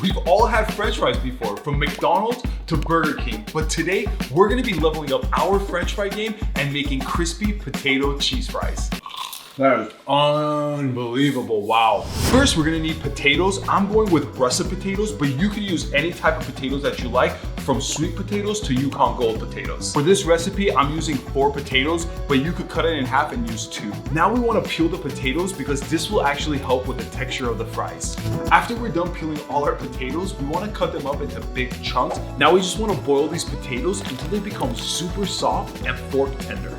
We've all had French fries before, from McDonald's to Burger King, but today we're gonna be leveling up our French fry game and making crispy potato cheese fries. That is unbelievable, wow. First, we're gonna need potatoes. I'm going with russet potatoes, but you can use any type of potatoes that you like, from sweet potatoes to Yukon Gold potatoes. For this recipe, I'm using 4 potatoes, but you could cut it in half and use 2. Now we wanna peel the potatoes because this will actually help with the texture of the fries. After we're done peeling all our potatoes, we wanna cut them up into big chunks. Now we just wanna boil these potatoes until they become super soft and fork tender.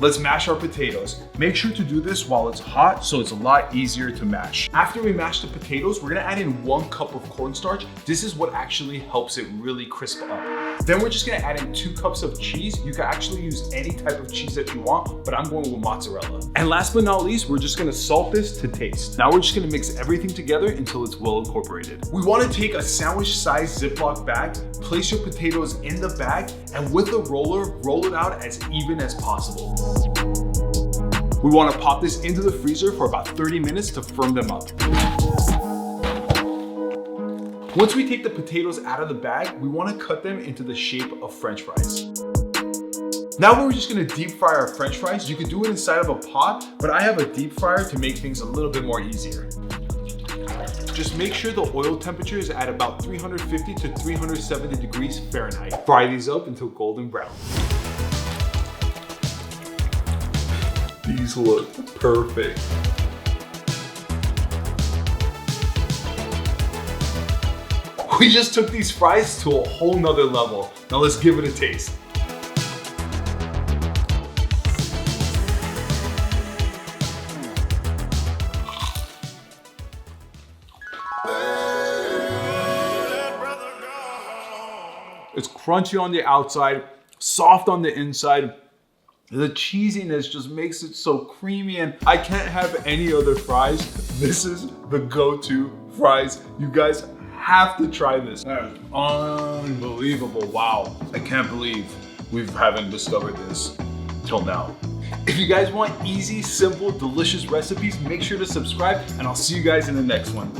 Let's mash our potatoes. Make sure to do this while it's hot so it's a lot easier to mash. After we mash the potatoes, we're gonna add in 1 cup of cornstarch. This is what actually helps it really crisp up. Then we're just gonna add in 2 cups of cheese. You can actually use any type of cheese that you want, but I'm going with mozzarella. And last but not least, we're just gonna salt this to taste. Now we're just gonna mix everything together until it's well incorporated. We wanna take a sandwich-sized Ziploc bag, place your potatoes in the bag, and with a roller, roll it out as even as possible. We want to pop this into the freezer for about 30 minutes to firm them up. Once we take the potatoes out of the bag, we want to cut them into the shape of French fries. Now we're just going to deep fry our French fries. You can do it inside of a pot, but I have a deep fryer to make things a little bit more easier. Just make sure the oil temperature is at about 350 to 370 degrees Fahrenheit. Fry these up until golden brown. These look perfect. We just took these fries to a whole nother level. Now let's give it a taste. It's crunchy on the outside, soft on the inside. The cheesiness just makes it so creamy, and I can't have any other fries. This is the go-to fries. You guys have to try this. That is unbelievable, wow. I can't believe we haven't discovered this till now. If you guys want easy, simple, delicious recipes, make sure to subscribe, and I'll see you guys in the next one.